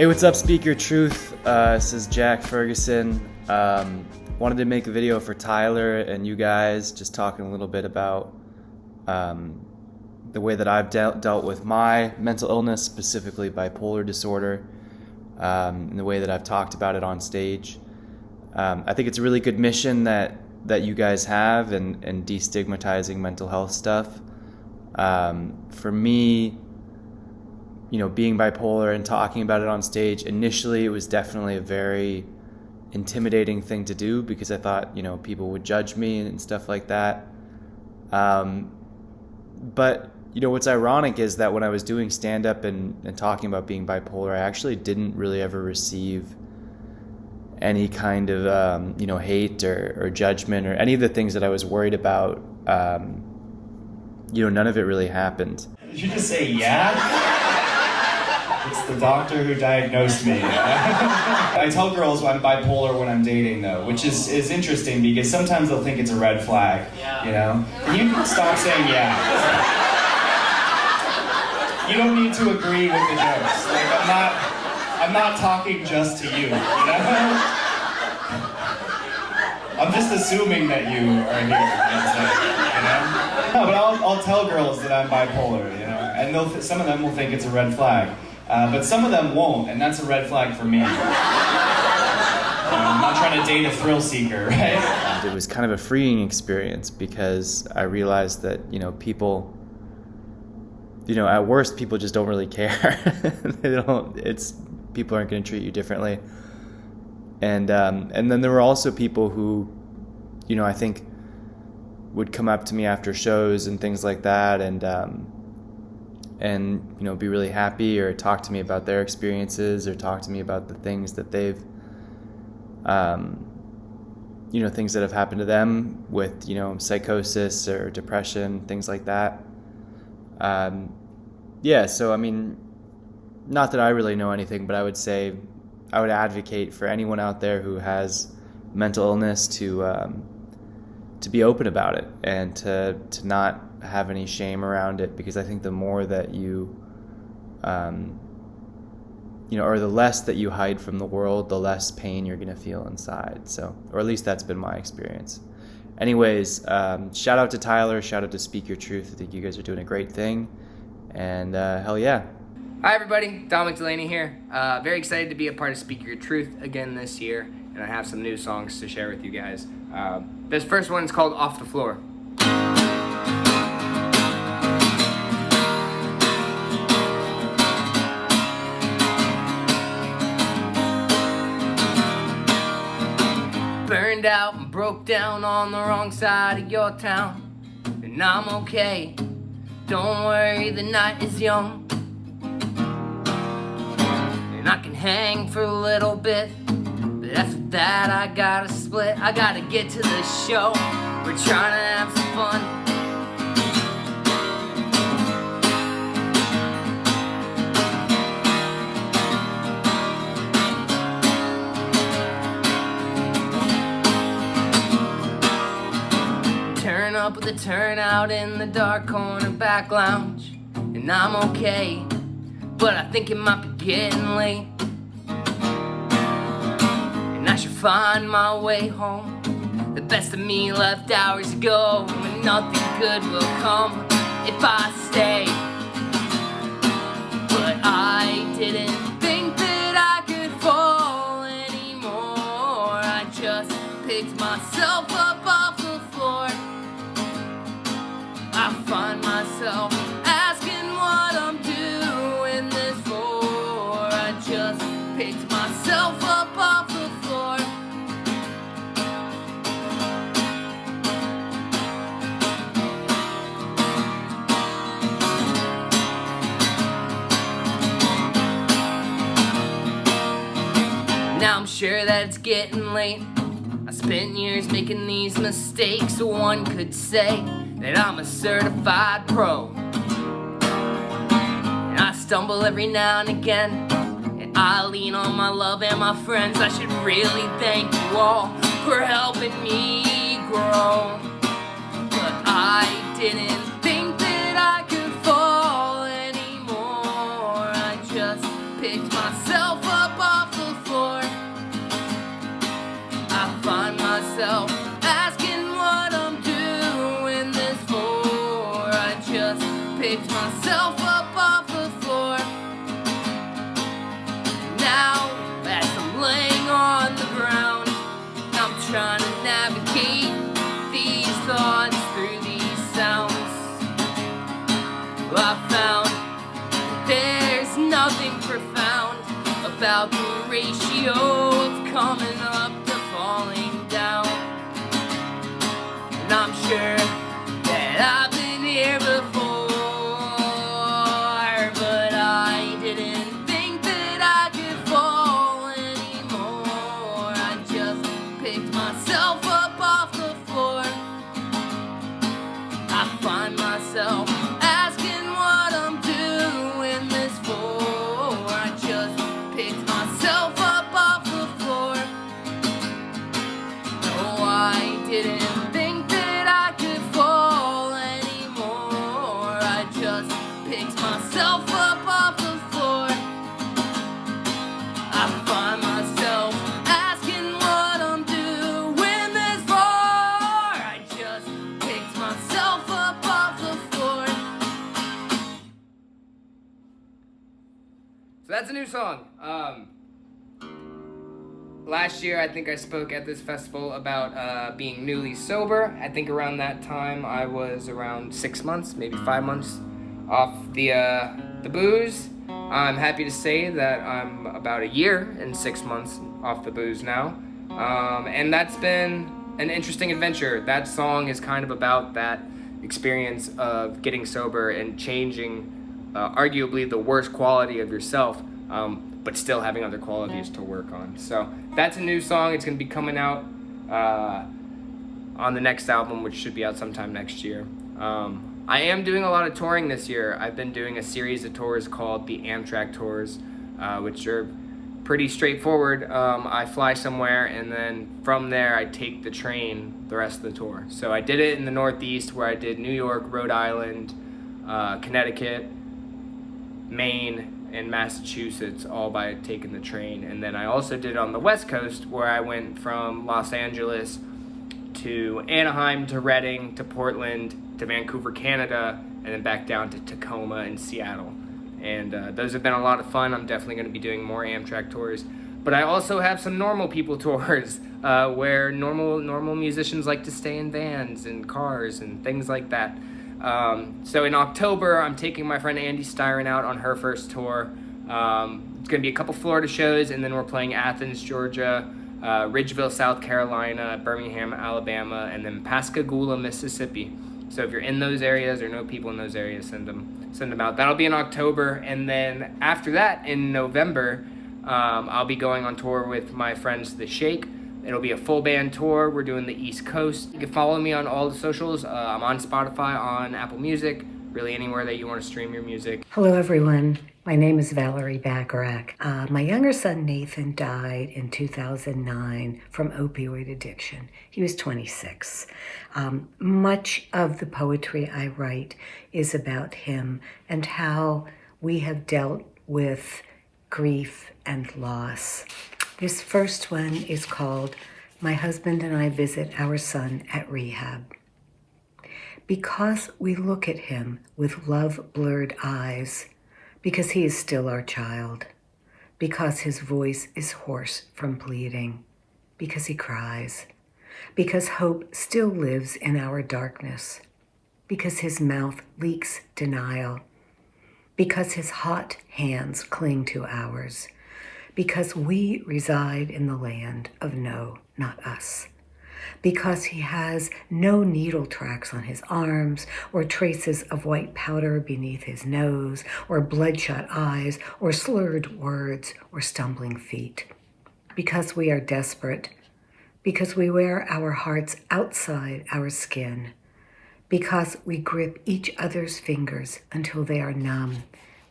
Hey, what's up, Speak Your Truth? This is Jack Ferguson. Wanted to make a video for Tyler and you guys, just talking a little bit about the way that I've dealt with my mental illness, specifically bipolar disorder, and the way that I've talked about it on stage. I think it's a really good mission that you guys have in destigmatizing mental health stuff. For me, being bipolar and talking about it on stage, initially it was definitely a very intimidating thing to do because I thought, people would judge me and stuff like that. But, what's ironic is that when I was doing stand-up and talking about being bipolar, I actually didn't really ever receive any kind of, hate or judgment or any of the things that I was worried about. None of it really happened. Did you just say, yeah? It's the doctor who diagnosed me. I tell girls I'm bipolar when I'm dating, though, which is interesting because sometimes they'll think it's a red flag, Can you stop saying yeah? You don't need to agree with the jokes. Like, I'm not talking just to you, I'm just assuming that you are here, No, but I'll tell girls that I'm bipolar, and some of them will think it's a red flag. But some of them won't, and that's a red flag for me. I'm not trying to date a thrill seeker, right? It was kind of a freeing experience because I realized that, people, at worst, people just don't really care. People aren't going to treat you differently. And then there were also people who, I think would come up to me after shows and things like that and be really happy or talk to me about their experiences or talk to me about the things that they've, things that have happened to them with, psychosis or depression, things like that. So, not that I really know anything, but I would say I would advocate for anyone out there who has mental illness to be open about it and to not have any shame around it, because I think the more that you, or the less that you hide from the world, the less pain you're going to feel inside. So, or at least that's been my experience. Anyways, shout out to Tyler, shout out to Speak Your Truth. I think you guys are doing a great thing, and hell yeah. Hi everybody, Dominic, DeLaney here. Very excited to be a part of Speak Your Truth again this year, and I have some new songs to share with you guys. This first one is called Off the Floor. Burned out and broke down on the wrong side of your town, and I'm okay. Don't worry, the night is young, and I can hang for a little bit, but after that I gotta split. I gotta get to the show. We're trying to have some fun. Turn up with a turnout in the dark corner back lounge, and I'm okay, but I think it might be getting late, and I should find my way home. The best of me left hours ago, and nothing good will come if I stay. But I didn't think that I could fall anymore. I just picked myself up off the floor. I find myself asking what I'm doing this for. I just picked myself up off the floor. Now I'm sure that it's getting late. I spent years making these mistakes, so one could say that I'm a certified pro. And I stumble every now and again, and I lean on my love and my friends. I should really thank you all for helping me grow. But I didn't think that I could fall anymore. I just picked myself up picked myself up off the floor. Now, as I'm laying on the ground, I'm trying to navigate these thoughts through these sounds. I found there's nothing profound about the ratio of coming up to falling down. And I'm sure that I've been here before, but I didn't think that I could fall anymore. I just picked myself up off the floor. I find myself asking what I'm doing this for. I just picked myself up off the floor. No, I didn't think that I could fall anymore. I just picked myself up off the floor. I find myself asking what I'm doing this for. I just picked myself up off the floor. So that's a new song. Last year, I think I spoke at this festival about being newly sober. I think around that time, I was around 6 months, maybe 5 months off the booze. I'm happy to say that I'm about a year and 6 months off the booze now. And that's been an interesting adventure. That song is kind of about that experience of getting sober and changing arguably the worst quality of yourself, but still having other qualities to work on. So that's a new song. It's going to be coming out on the next album, which should be out sometime next year. I am doing a lot of touring this year. I've been doing a series of tours called the Amtrak Tours, which are pretty straightforward. I fly somewhere, and then from there I take the train the rest of the tour. So I did it in the Northeast, where I did New York, Rhode Island, Connecticut, Maine, and Massachusetts, all by taking the train. And then I also did it on the West Coast, where I went from Los Angeles to Anaheim to Reading to Portland to Vancouver, Canada, and then back down to Tacoma and Seattle. And those have been a lot of fun. I'm definitely going to be doing more Amtrak tours. But I also have some normal people tours where normal musicians like to stay in vans and cars and things like that. So in October, I'm taking my friend Andy Styron out on her first tour. It's going to be a couple Florida shows, and then we're playing Athens, Georgia, Ridgeville, South Carolina, Birmingham, Alabama, and then Pascagoula, Mississippi. So if you're in those areas or know people in those areas, send them out. That'll be in October, and then after that, in November, I'll be going on tour with my friends The Shake. It'll be a full band tour. We're doing the East Coast. You can follow me on all the socials. I'm on Spotify, on Apple Music, really anywhere that you want to stream your music. Hello, everyone. My name is Valerie Bacharach. My younger son, Nathan, died in 2009 from opioid addiction. He was 26. Much of the poetry I write is about him and how we have dealt with grief and loss. This first one is called My Husband and I Visit Our Son at Rehab. Because we look at him with love-blurred eyes, because he is still our child, because his voice is hoarse from pleading, because he cries, because hope still lives in our darkness, because his mouth leaks denial, because his hot hands cling to ours, because we reside in the land of no, not us, because he has no needle tracks on his arms or traces of white powder beneath his nose or bloodshot eyes or slurred words or stumbling feet, because we are desperate, because we wear our hearts outside our skin, because we grip each other's fingers until they are numb,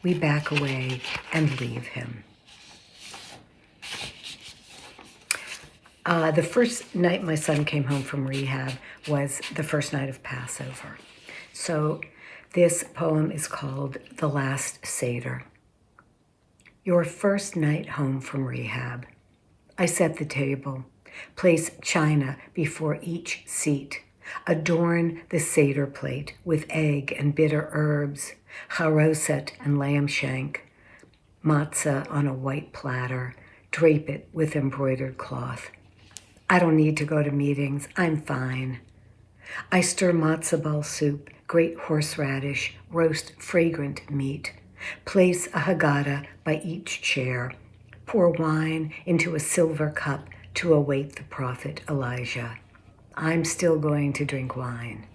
we back away and leave him. The first night my son came home from rehab was the first night of Passover. So this poem is called The Last Seder. Your first night home from rehab. I set the table, place china before each seat, Adorn the Seder plate with egg and bitter herbs, charoset and lamb shank, matzah on a white platter, drape it with embroidered cloth. I don't need to go to meetings, I'm fine. I stir matzo ball soup, grate horseradish, roast fragrant meat. Place a Haggadah by each chair. Pour wine into a silver cup to await the prophet Elijah. I'm still going to drink wine.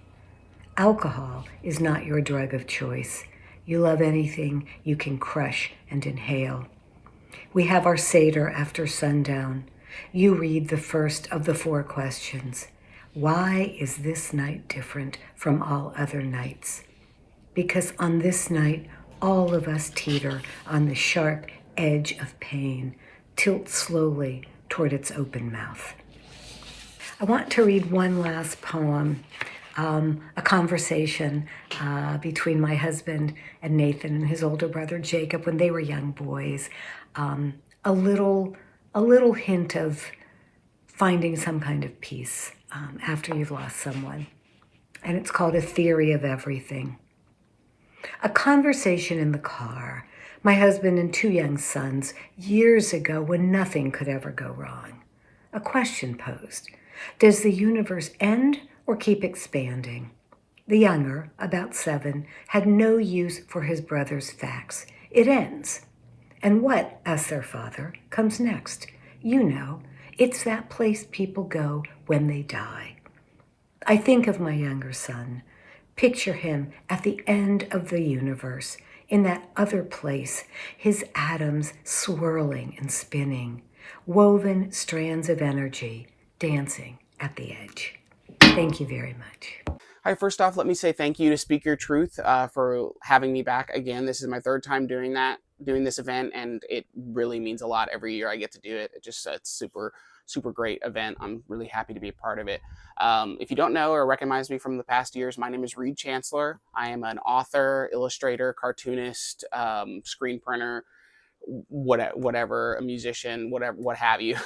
Alcohol is not your drug of choice. You love anything you can crush and inhale. We have our Seder after sundown. You read the first of the 4 questions. Why is this night different from all other nights? Because on this night, all of us teeter on the sharp edge of pain, tilt slowly toward its open mouth. I want to read one last poem, a conversation between my husband and Nathan and his older brother Jacob when they were young boys. A little hint of finding some kind of peace after you've lost someone. And it's called A Theory of Everything. A conversation in the car, my husband and 2 young sons, years ago when nothing could ever go wrong. A question posed. Does the universe end or keep expanding? The younger, about 7, had no use for his brother's facts. It ends. And what, asked their father, comes next? You know, it's that place people go when they die. I think of my younger son. Picture him at the end of the universe, in that other place, his atoms swirling and spinning, woven strands of energy dancing at the edge. Thank you very much. Hi, first off, let me say thank you to Speak Your Truth for having me back again. This is my 3rd time doing this event, and it really means a lot every year I get to do it. It's super great event. I'm really happy to be a part of it. If you don't know or recognize me from the past years, my name is Reid, Chancellor. I am an author, illustrator, cartoonist, screen printer, whatever, a musician, what have you.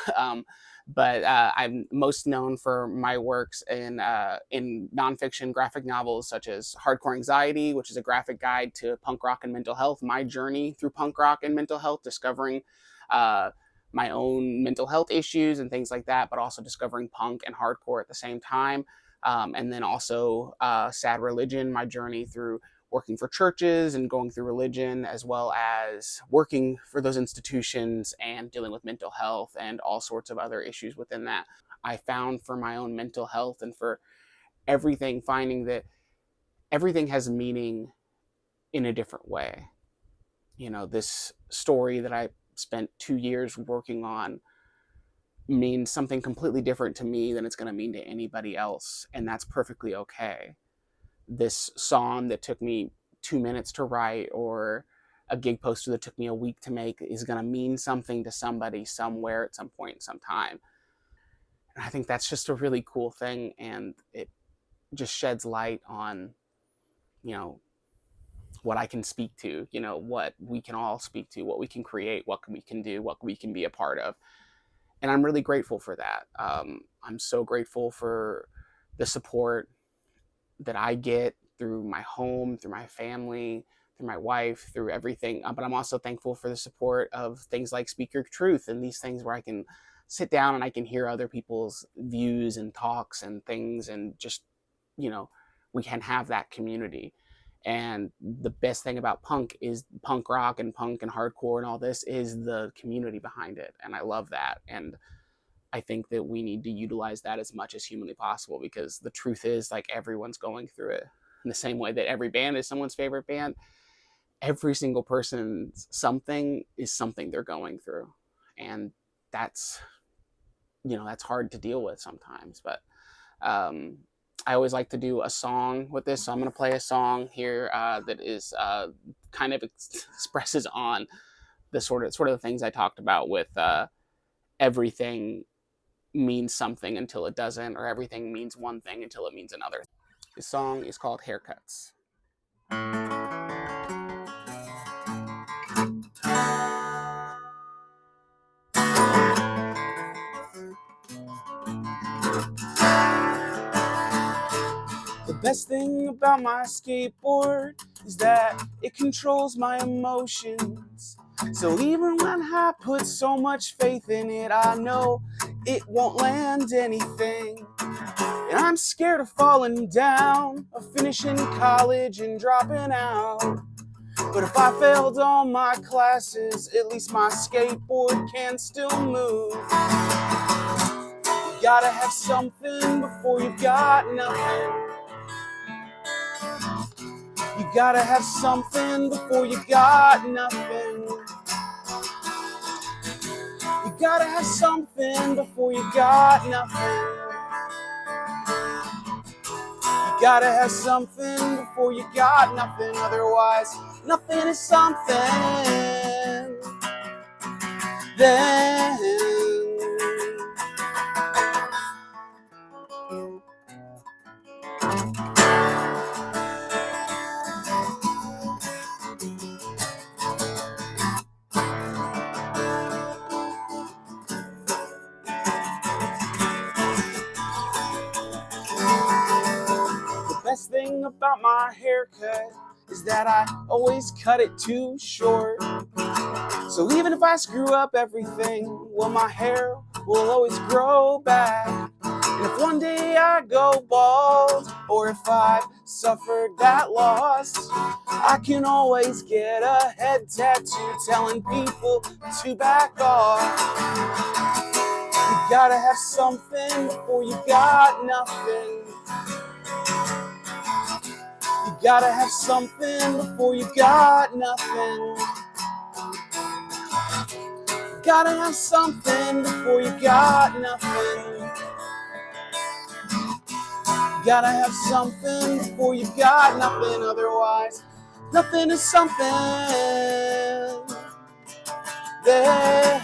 But I'm most known for my works in nonfiction graphic novels such as Hardcore Anxiety, which is a graphic guide to punk rock and mental health, my journey through punk rock and mental health, discovering my own mental health issues and things like that, but also discovering punk and hardcore at the same time. And then also Sad Religion, my journey through working for churches and going through religion, as well as working for those institutions and dealing with mental health and all sorts of other issues within that. I found for my own mental health and for everything, finding that everything has meaning in a different way. You know, this story that I spent 2 years working on means something completely different to me than it's going to mean to anybody else, and that's perfectly okay. This song that took me 2 minutes to write, or a gig poster that took me a week to make, is going to mean something to somebody somewhere at some point in some time. And I think that's just a really cool thing, and it just sheds light on, you know, what I can speak to, you know, what we can all speak to, what we can create, what we can do, what we can be a part of. And I'm really grateful for that. I'm so grateful for the support that I get through my home, through my family, through my wife, through everything. But I'm also thankful for the support of things like Speak Your Truth and these things where I can sit down and I can hear other people's views and talks and things, and just, you know, we can have that community. And the best thing about punk is punk rock and punk and hardcore and all this is the community behind it. And I love that. And I think that we need to utilize that as much as humanly possible, because the truth is, like, everyone's going through it. In the same way that every band is someone's favorite band, every single person's something is something they're going through. And that's, you know, that's hard to deal with sometimes. But I always like to do a song with this. So I'm going to play a song here that is kind of expresses on the sort of the things I talked about with everything means something until it doesn't, or everything means one thing until it means another. This song is called Haircuts. Best thing about my skateboard is that it controls my emotions. So even when I put so much faith in it, I know it won't land anything. And I'm scared of falling down, of finishing college and dropping out. But if I failed all my classes, at least my skateboard can still move. You gotta have something before you've got nothing. You gotta have something before you got nothing. You gotta have something before you got nothing. You gotta have something before you got nothing. Otherwise, nothing is something. Then the best thing about my haircut is that I always cut it too short. So even if I screw up everything, well, my hair will always grow back. And if one day I go bald, or if I've suffered that loss, I can always get a head tattoo telling people to back off. You gotta have something before you got nothing. You gotta have something before you got nothing. You gotta have something before you got nothing. You gotta have something before you got nothing. Otherwise, nothing is something. Then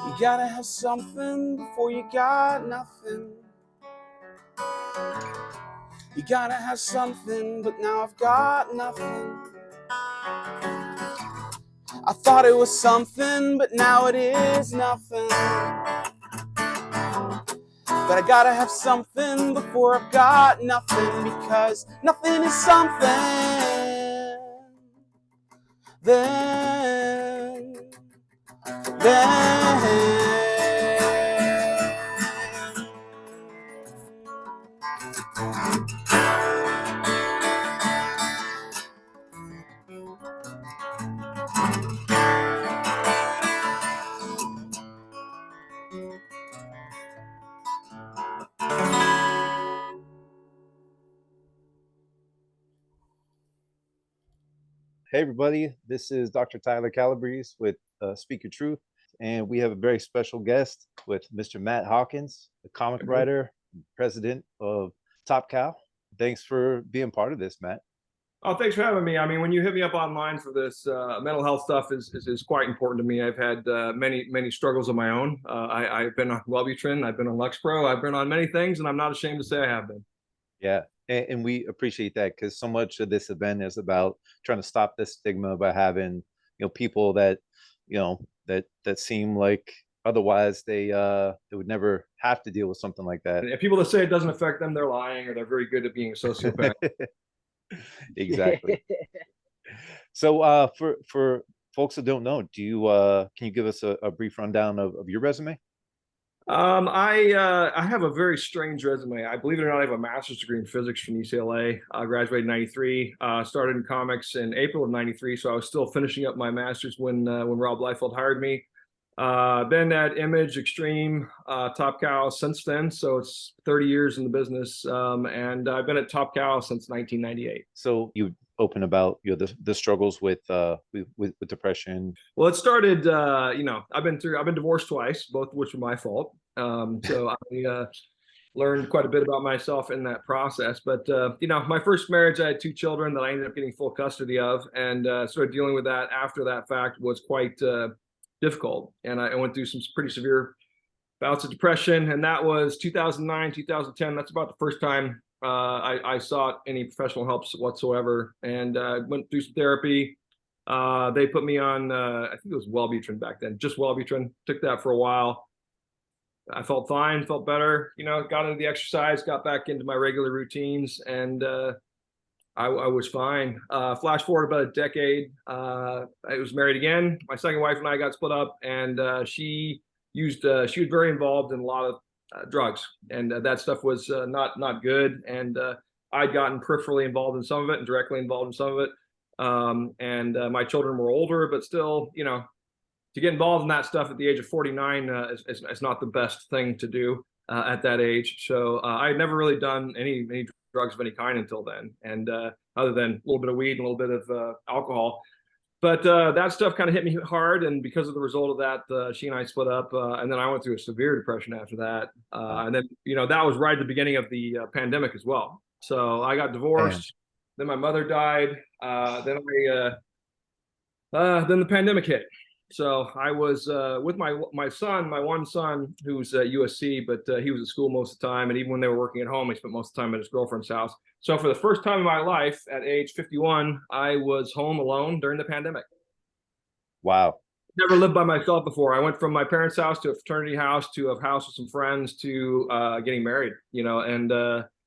you gotta have something before you got nothing. You gotta have something, but now I've got nothing. I thought it was something, but now it is nothing. But I gotta have something before I've got nothing, because nothing is something. Then Hey everybody, this is Dr. Tyler Calabrese with Speak Your Truth, and we have a very special guest with Mr. Matt Hawkins, the comic writer, president of Top Cow. Thanks for being part of this, Matt. Oh, thanks for having me. I mean, when you hit me up online for this, mental health stuff is quite important to me. I've had many struggles of my own. I've been on Wellbutrin, I've been on Lexapro, I've been on many things, and I'm not ashamed to say I have been. Yeah, and we appreciate that, because so much of this event is about trying to stop this stigma by having, people that, that seem like otherwise they would never have to deal with something like that. And people that say it doesn't affect them, they're lying, or they're very good at being a sociopath. Exactly. So for folks that don't know, can you give us a brief rundown of your resume? I have a very strange resume. I believe it or not, I have a master's degree in physics from UCLA. I graduated in '93. Started in comics in April of '93, so I was still finishing up my master's when Rob Liefeld hired me. Been at Image, Extreme, Top Cow since then, so it's 30 years in the business, and I've been at Top Cow since 1998. So you open about the struggles with depression. Well, it started. I've been divorced twice, both of which were my fault. So learned quite a bit about myself in that process. But you know, my first marriage, I had 2 children that I ended up getting full custody of, and started dealing with that after that fact was quite difficult. And I went through some pretty severe bouts of depression, and that was 2009, 2010. That's about the first time I sought any professional help whatsoever, and went through some therapy. They put me on, I think it was Wellbutrin back then, just Wellbutrin. Took that for a while. I felt fine, felt better, you know, got into the exercise, got back into my regular routines, and I was fine. Flash forward about a decade, I was married again. My second wife and I got split up, and she was very involved in a lot of drugs, and that stuff was not good. And I'd gotten peripherally involved in some of it and directly involved in some of it. And my children were older, but still, you know, to get involved in that stuff at the age of 49 is not the best thing to do at that age. So I had never really done any drugs of any kind until then, and other than a little bit of weed and a little bit of alcohol. But that stuff kind of hit me hard, and because of the result of that, she and I split up, and then I went through a severe depression after that. And then, you know, that was right at the beginning of the pandemic as well. So I got divorced, then my mother died, then the pandemic hit. So I was with my one son, who's at USC, but he was at school most of the time. And even when they were working at home, he spent most of the time at his girlfriend's house. So for the first time in my life, at age 51, I was home alone during the pandemic. Wow. Never lived by myself before. I went from my parents' house to a fraternity house to a house with some friends to getting married, you know. And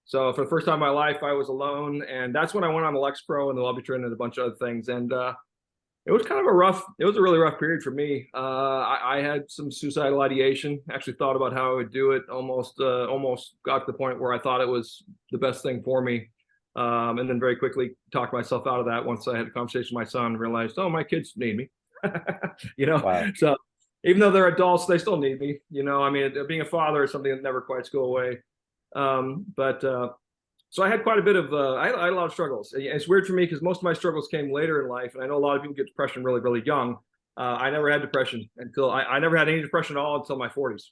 so for the first time in my life, I was alone. And that's when I went on the Lexapro and the Wellbutrin and a bunch of other things. And it was kind of it was a really rough period for me. I had some suicidal ideation, actually thought about how I would do it, almost got to the point where I thought it was the best thing for me. And then very quickly talked myself out of that once I had a conversation with my son and realized, oh, my kids need me. You know, wow. So even though they're adults, they still need me. You know, I mean, being a father is something that never quite go away. So I had quite a bit of, I had a lot of struggles. It's weird for me because most of my struggles came later in life. And I know a lot of people get depression really, really young. I never had depression until, I never had any depression at all until my 40s.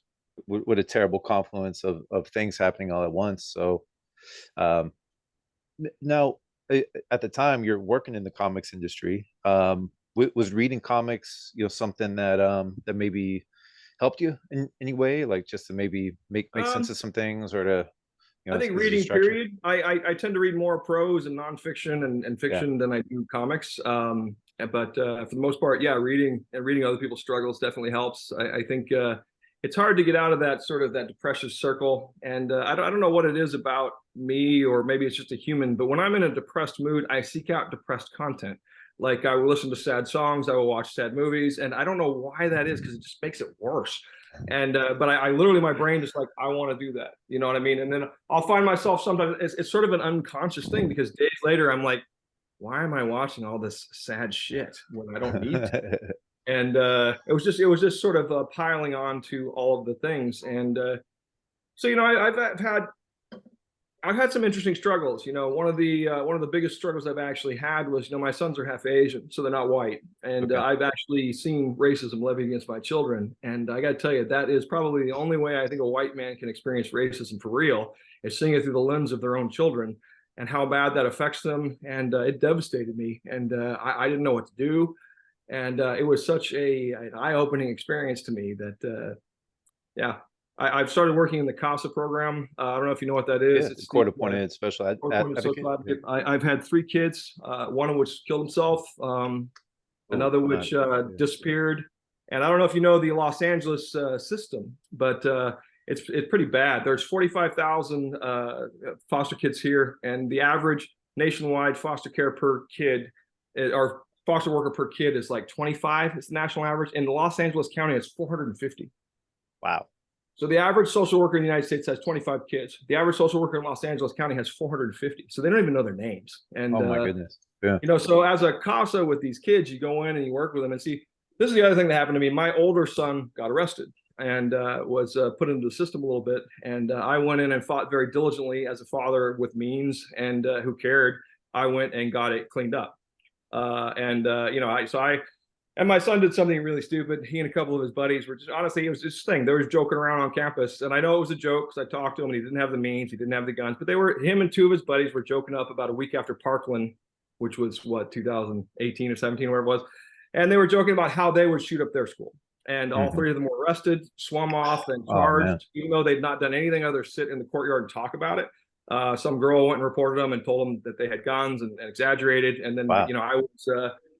What a terrible confluence of things happening all at once. So now, at the time you're working in the comics industry, was reading comics, you know, something that that maybe helped you in any way, like just to maybe make sense of some things, or to, you know, I think reading period. I tend to read more prose and nonfiction and fiction than I do comics. But for the most part, yeah, reading other people's struggles definitely helps. I think it's hard to get out of that sort of that depressive circle. And I don't know what it is about me, or maybe it's just a human, but when I'm in a depressed mood, I seek out depressed content. Like I will listen to sad songs, I will watch sad movies, and I don't know why that is, because it just makes it worse. And but I literally, my brain just like, I want to do that, you know what I mean? And then I'll find myself sometimes, it's sort of an unconscious thing, because days later I'm like, why am I watching all this sad shit when I don't need to? And it was just sort of piling on to all of the things. And so, you know, I've had some interesting struggles. You know, one of the biggest struggles I've actually had was, you know, my sons are half Asian, so they're not white. And okay. I've actually seen racism levied against my children. And I got to tell you, that is probably the only way I think a white man can experience racism for real, is seeing it through the lens of their own children and how bad that affects them. And it devastated me. And I didn't know what to do. And it was such an eye-opening experience to me that, yeah. I've started working in the CASA program. I don't know if you know what that is. Yeah, it's court-appointed special advocate. I've had 3 kids, one of which killed himself, another which disappeared. And I don't know if you know the Los Angeles system, but it's pretty bad. There's 45,000 foster kids here, and the average nationwide foster care per kid, or foster worker per kid, is like 25. It's the national average. In Los Angeles County, it's 450. Wow. So the average social worker in the United States has 25 kids. The average social worker in Los Angeles County has 450. So they don't even know their names. And oh my goodness. Yeah. You know, so as a CASA with these kids, you go in and you work with them. And see, this is the other thing that happened to me. My older son got arrested and was put into the system a little bit. And I went in and fought very diligently as a father with means and who cared. I went and got it cleaned up. You know, And my son did something really stupid. He and a couple of his buddies were just, honestly, it was just a thing. They were joking around on campus. And I know it was a joke because I talked to him and he didn't have the means, he didn't have the guns, but him and two of his buddies were joking up about a week after Parkland, which was what, 2018 or 17, where it was. And they were joking about how they would shoot up their school. And all three of them were arrested, swum off, and charged, even though they'd not done anything other than sit in the courtyard and talk about it. Some girl went and reported them and told them that they had guns and exaggerated. And then,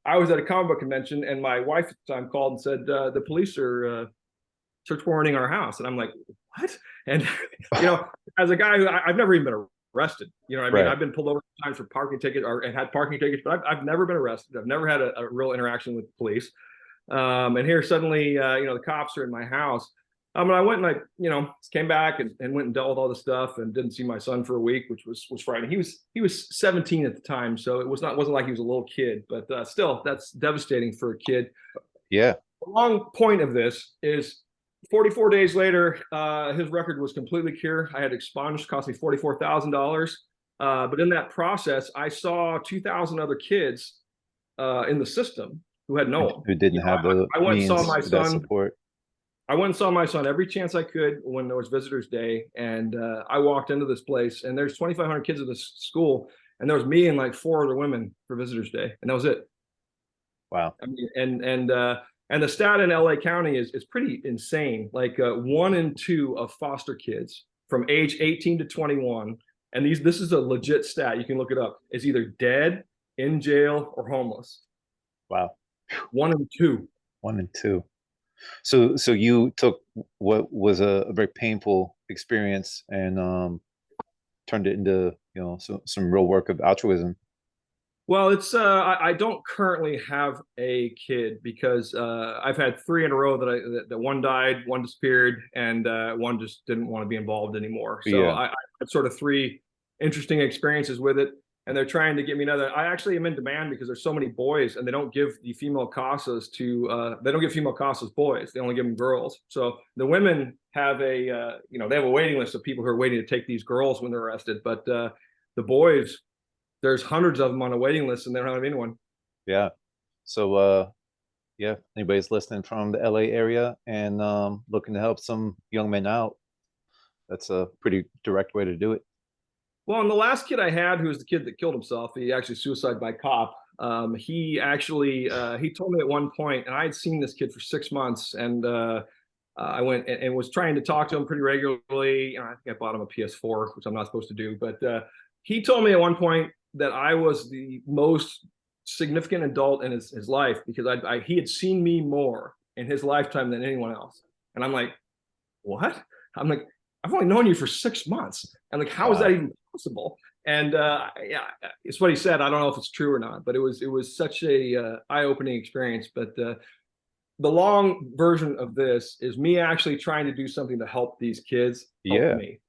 I was at a comic book convention, and my wife at the time called and said, the police are search warranting our house. And I'm like, what? And, as a guy who I've never even been arrested, I mean, I've been pulled over times for parking tickets and had parking tickets, but I've never been arrested. I've never had a real interaction with the police. And here suddenly, the cops are in my house. And I went and I came back and went and dealt with all the stuff and didn't see my son for a week, which was frightening. He was 17 at the time, so it wasn't like he was a little kid, but still, that's devastating for a kid. Yeah. The long point of this is 44 days later, his record was completely clear. I had expunged, cost me $44,000. But in that process, I saw 2,000 other kids in the system who had no one. Who didn't have the I went and saw my son. Support. I went and saw my son every chance I could when there was Visitors Day, and I walked into this place, and there's 2,500 kids at this school, and there was me and like 4 other women for Visitors Day, and that was it. Wow. I mean, and the stat in LA County is pretty insane. Like 1 in 2 of foster kids from age 18 to 21, and this is a legit stat. You can look it up. Is either dead, in jail, or homeless. Wow. 1 in 2. 1 in 2. So you took what was a very painful experience and turned it into some real work of altruism. Well, it's I don't currently have a kid because I've had 3 in a row that one died, one disappeared, and one just didn't want to be involved anymore. So I had sort of 3 interesting experiences with it. And they're trying to get me another. I actually am in demand because there's so many boys, and they don't give the female casas they don't give female casas boys. They only give them girls. So the women have they have a waiting list of people who are waiting to take these girls when they're arrested. But the boys, there's hundreds of them on a waiting list, and they don't have anyone. Yeah. So anybody's listening from the LA area and looking to help some young men out, that's a pretty direct way to do it. Well, and the last kid I had, who was the kid that killed himself, he actually suicide by cop. He actually he told me at one point, and I had seen this kid for 6 months, and I went and was trying to talk to him pretty regularly. I think I bought him a PS4, which I'm not supposed to do, but he told me at one point that I was the most significant adult in his life because he had seen me more in his lifetime than anyone else. And I'm like, what? I'm like, I've only known you for 6 months. And like, how is that even possible? And it's what he said. I don't know if it's true or not, but it was such a eye-opening experience. But the long version of this is me actually trying to do something to help these kids help me.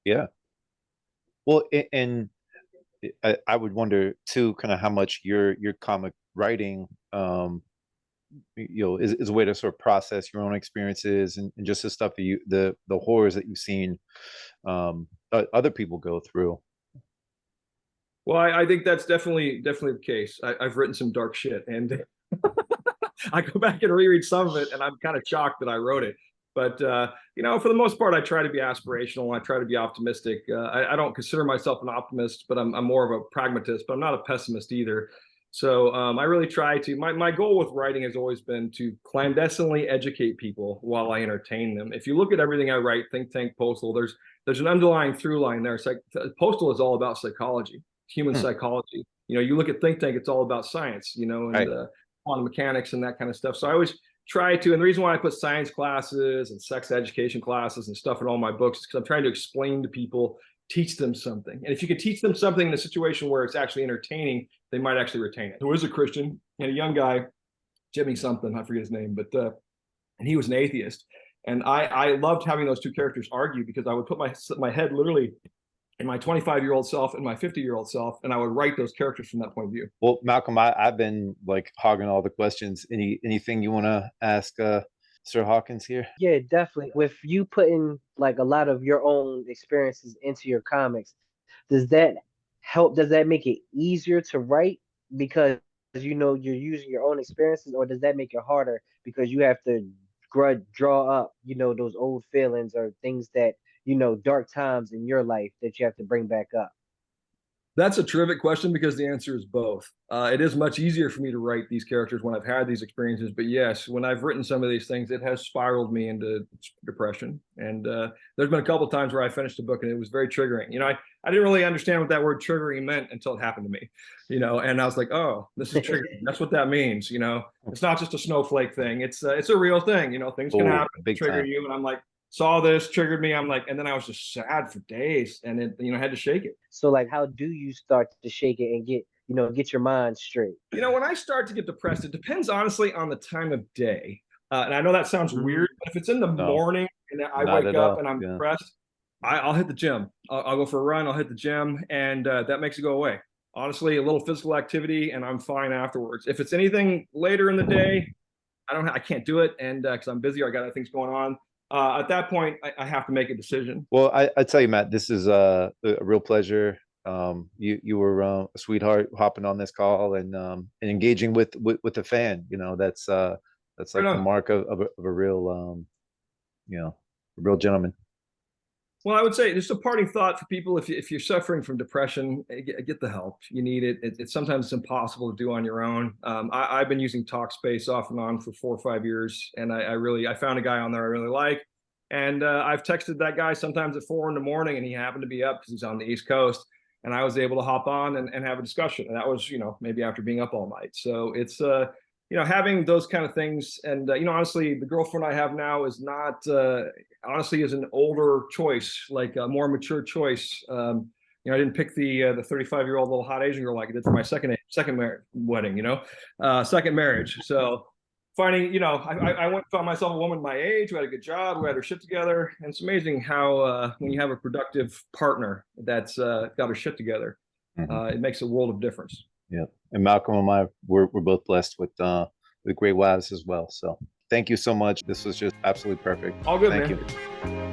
Yeah. Well, and I would wonder too, kind of how much your comic writing is a way to sort of process your own experiences and just the stuff that the horrors that you've seen other people go through. Well, I think that's definitely the case. I've written some dark shit, and I go back and reread some of it, and I'm kind of shocked that I wrote it. But for the most part, I try to be aspirational. I try to be optimistic. I don't consider myself an optimist, but I'm more of a pragmatist. But I'm not a pessimist either. So I really try to. My goal with writing has always been to clandestinely educate people while I entertain them. If you look at everything I write, Think Tank, Postal, there's an underlying through line there. It's like Postal is all about psychology, human psychology. You look at Think Tank, it's all about science. And quantum mechanics and that kind of stuff. So I always try to, and the reason why I put science classes and sex education classes and stuff in all my books is because I'm trying to explain to people, teach them something. And if you could teach them something in a situation where it's actually entertaining, they might actually retain it. There was a Christian and a young guy, Jimmy something, I forget his name, but and he was an atheist. And I loved having those two characters argue because I would put my head literally in my 25-year-old self and my 50-year-old self, and I would write those characters from that point of view. Well, Malcolm, I've been like hogging all the questions. Anything you want to ask Sir Hawkins here? Yeah, definitely. With you putting like a lot of your own experiences into your comics, does that help? Does that make it easier to write? Because you know you're using your own experiences, or does that make it harder because you have to draw up, you know, those old feelings or things that, you know, dark times in your life that you have to bring back up? That's a terrific question because the answer is both. It is much easier for me to write these characters when I've had these experiences, but yes, when I've written some of these things, it has spiraled me into depression. And there's been a couple of times where I finished a book and it was very triggering. You know, I didn't really understand what that word triggering meant until it happened to me, you know, and I was like, oh, this is triggering. That's what that means. You know, it's not just a snowflake thing. It's a real thing. You know, things can happen, trigger you. And I'm like, saw this, triggered me. I'm like, and then I was just sad for days, and it, you know, had to shake it. So like, how do you start to shake it and get your mind straight? You know, when I start to get depressed, it depends honestly on the time of day. And I know that sounds weird, but if it's in the morning and I wake up and I'm depressed, I'll hit the gym. I'll go for a run. I'll hit the gym, and that makes it go away. Honestly, a little physical activity, and I'm fine afterwards. If it's anything later in the day, I can't do it, and because I'm busy or I got other things going on. At that point, I have to make a decision. Well, I tell you, Matt, this is a real pleasure. You were a sweetheart hopping on this call and engaging with the fan. You know, that's like the mark of a real you know, a real gentleman. Well, I would say just a parting thought for people: if you're suffering from depression, get the help. You need it. It's sometimes impossible to do on your own. I've been using Talkspace off and on for 4 or 5 years, and I found a guy on there I really like, and I've texted that guy sometimes at 4 in the morning, and he happened to be up because he's on the East Coast, and I was able to hop on and have a discussion, and that was, you know, maybe after being up all night. So it's you know, having those kind of things, and you know, honestly, the girlfriend I have now is not honestly is an older choice, like a more mature choice. You know, I didn't pick the 35-year-old little hot Asian girl like I did for my second wedding. You know, second marriage. So finding, you know, I went and found myself a woman my age who had a good job, who had her shit together, and it's amazing how when you have a productive partner that's got her shit together, it makes a world of difference. Yeah, and Malcolm and I, we're both blessed with great wives as well. So thank you so much. This was just absolutely perfect. All good, thank man. you.